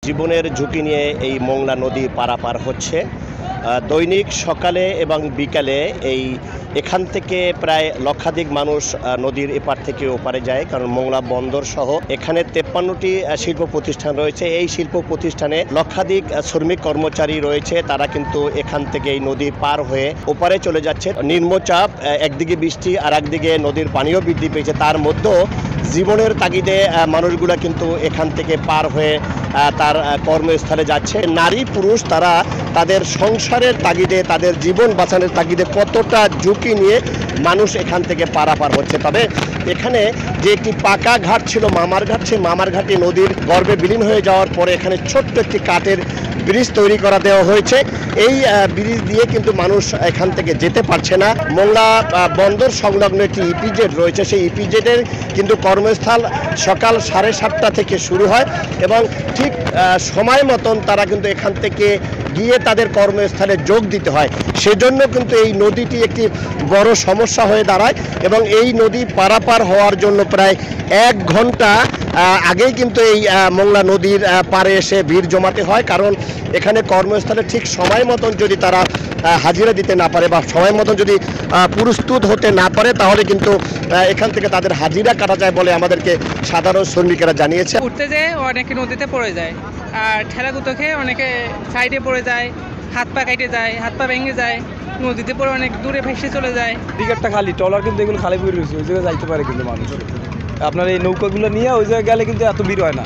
জীবনের ঝুঁকি নিয়ে এই মোংলা নদী পারাপার হচ্ছে। দৈনিক সকালে এবং বিকালে এখান থেকে প্রায় লক্ষাধিক মানুষ নদীর এপার থেকে ওপারে যায়, কারণ মোংলা বন্দর সহ এখানে 53টি শিল্প প্রতিষ্ঠান রয়েছে। এই শিল্প প্রতিষ্ঠানে লক্ষাধিক শ্রমিক কর্মচারী রয়েছে, তারা কিন্তু এখান থেকে এই নদী পার হয়ে ওপারে চলে যাচ্ছে। নিম্নচাপ, একদিকে বৃষ্টি আর একদিকে নদীর পানিও বৃদ্ধি পেয়েছে, তার মধ্যেও জীবনের তাগিদে মানুষগুলা কিন্তু এখান থেকে পার হয়ে তার কর্মস্থলে যাচ্ছে। নারী পুরুষ তারা তাদের সংসারের তাগিদে, তাদের জীবন বাঁচানোর তাগিদে কতটা ঝুঁকি নিয়ে মানুষ এখান থেকে পারাপার হচ্ছে। তবে এখানে যে একটি পাকা ঘাট ছিল মামার ঘাট, সেই মামার ঘাটে নদীর গর্ভে বিলীন হয়ে যাওয়ার পরে এখানে ছোট্ট একটি কাঠের ব্রিজ তৈরি করা দেওয়া হয়েছে। এই ব্রিজ দিয়ে কিন্তু মানুষ এখান থেকে যেতে পারছে না। মোংলা বন্দর সংলগ্ন একটি ইপিজেড রয়েছে, সেই ইপিজেডের কিন্তু কর্মস্থল সকাল 7:30 থেকে শুরু হয় এবং ঠিক সময় মতন তারা কিন্তু এখান থেকে গিয়ে তাদের কর্মস্থলে যোগ দিতে হয়। সেজন্য কিন্তু এই নদীটি একটি বড় সমস্যা হয়ে দাঁড়ায় এবং এই নদী পারাপার হওয়ার জন্য প্রায় 1 ঘন্টা আগেই কিন্তু এই মোংলা নদীর পাড়ে এসে ভিড় জমাতে হয়, কারণ এখানে কর্মস্থলে ঠিক সময় মতন যদি তারা হাজিরা দিতে না পারে বা সময় মতন যদি প্রস্তুত হতে না পারে, তাহলে কিন্তু এখান থেকে তাদের হাজিরা কাটা যায় বলে আমাদেরকে সাধারণ শ্রমিকেরা জানিয়েছে। উঠতে যেয়ে অনেকে নদীতে পড়ে যায়, আর ঠেলাগুতো খেয়ে অনেকে সাইডে পড়ে যায়, হাত পা কেটে যায়, হাত পা ভেঙে যায়, নদীতে পড়ে অনেক দূরে ভেসে চলে যায়। টিকিটটা খালি, ট্রলার কিন্তু এগুলো খালি ভিড় রয়েছে, ওই জায়গায় যাইতে পারে কিন্তু মানুষ। আপনার এই নৌকাগুলো নিয়ে ওই জায়গায় গেলে কিন্তু এত ভিড় হয় না।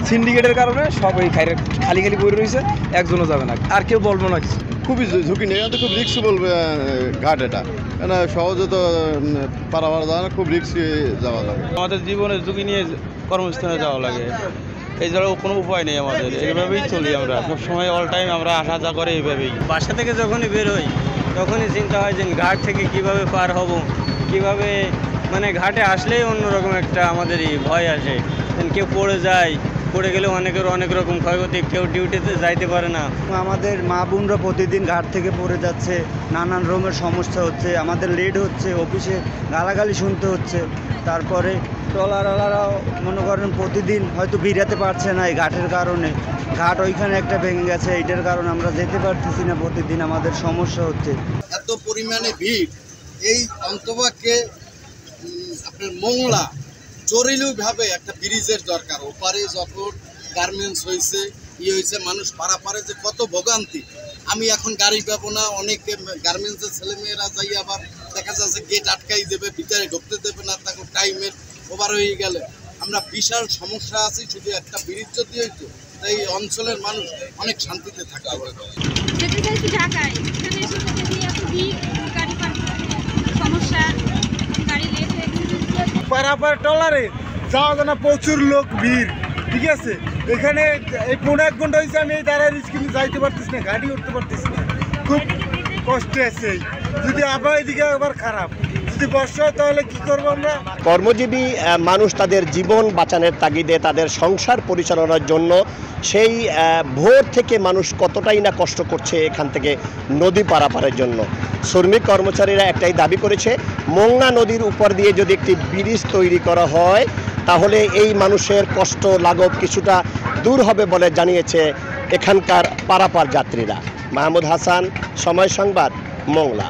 সিন্ডিকেটের কারণে সব এই খালি খালি পড়ে রয়েছে, একজনও যাবে না, আর কেউ বলবো না কিছু। খুবই ঝুঁকি নেই, এটা খুব রিক্স বলবে ঘাট, এটা কেন সহজে তো পারাবার যাওয়া না, খুব রিক্সি যাওয়া যাবে। আমাদের জীবনের ঝুঁকি নিয়ে কর্মস্থানে যাওয়া লাগে, এই ছাড়াও কোনো উপায় নেই আমাদের, এইভাবেই চলি আমরা সবসময়, অল টাইম আমরা আসা যা করে এইভাবেই। বাসা থেকে যখনই বের হই তখনই চিন্তা হয় যে ঘাট থেকে কিভাবে পার হব, কিভাবে, মানে ঘাটে আসলেই অন্যরকম একটা আমাদেরই ভয় আসে। কেউ পড়ে যায়, পড়ে গেলে অনেকের অনেক রকম ক্ষয়ক্ষতি, কেউ ডিউটিতে যাইতে পারে না। আমাদের মা বোনরা প্রতিদিন ঘাট থেকে পড়ে যাচ্ছে, নানান রকমের সমস্যা হচ্ছে, আমাদের লেট হচ্ছে, অফিসে গালাগালি শুনতে হচ্ছে। তারপরে ট্রলারওয়ালারাও মনে করেন প্রতিদিন হয়তো ভিড়াতে পারছে না এই ঘাটের কারণে, ঘাট ওইখানে একটা ভেঙে গেছে, এইটার কারণে আমরা যেতে পারতেছি না, প্রতিদিন আমাদের সমস্যা হচ্ছে। এত পরিমাণে ভিড়, এই অন্তবাকে আপনার মোংলা জরুরিভাবে একটা ব্রিজের দরকার। ওপারে যখন গার্মেন্টস হয়েছে, হয়েছে, মানুষ পারাপারে যে কত ভোগান্তি। আমি এখন গাড়ি পাবো না, অনেকে গার্মেন্টসের ছেলেমেয়েরা যাই আবার দেখা যাচ্ছে গেট আটকাই দেবে, ভিতরে ঢুকতে দেবে না, তখন টাইমের ওভার হয়ে গেলে আমরা বিশাল সমস্যা আছি। শুধু একটা ব্রিজ যদি হইতো, এই অঞ্চলের মানুষ অনেক শান্তিতে থাকতে পারবে। পারাপার ট্রলারে যাওয়া যায় না, প্রচুর লোক ভিড়, ঠিক আছে। এখানে এই 1.5 ঘন্টা হয়েছে আমি এই দাঁড়ায় কিন্তু যাইতে পারতেছি না, গাড়ি উঠতে পারতেছি না, খুব কষ্টে আছে। যদি আবার এদিকে আবার খারাপ, যদি বর্ষা হয় তাহলে কি করবো আমরা? কর্মজীবী মানুষ তাদের জীবন বাঁচানোর তাগিদে, তাদের সংসার পরিচালনার জন্য সেই ভোর থেকে মানুষ কতটাই না কষ্ট করছে এখান থেকে নদী পারাপারের জন্য। শ্রমিক কর্মচারীরা একটাই দাবি করেছে, মোংলা নদীর উপর দিয়ে যদি একটি ব্রিজ তৈরি করা হয়, তাহলে এই মানুষের কষ্ট লাঘব কিছুটা দূর হবে বলে জানিয়েছে এখানকার পারাপার যাত্রীরা। মাহমুদ হাসান, সময় সংবাদ, মোংলা।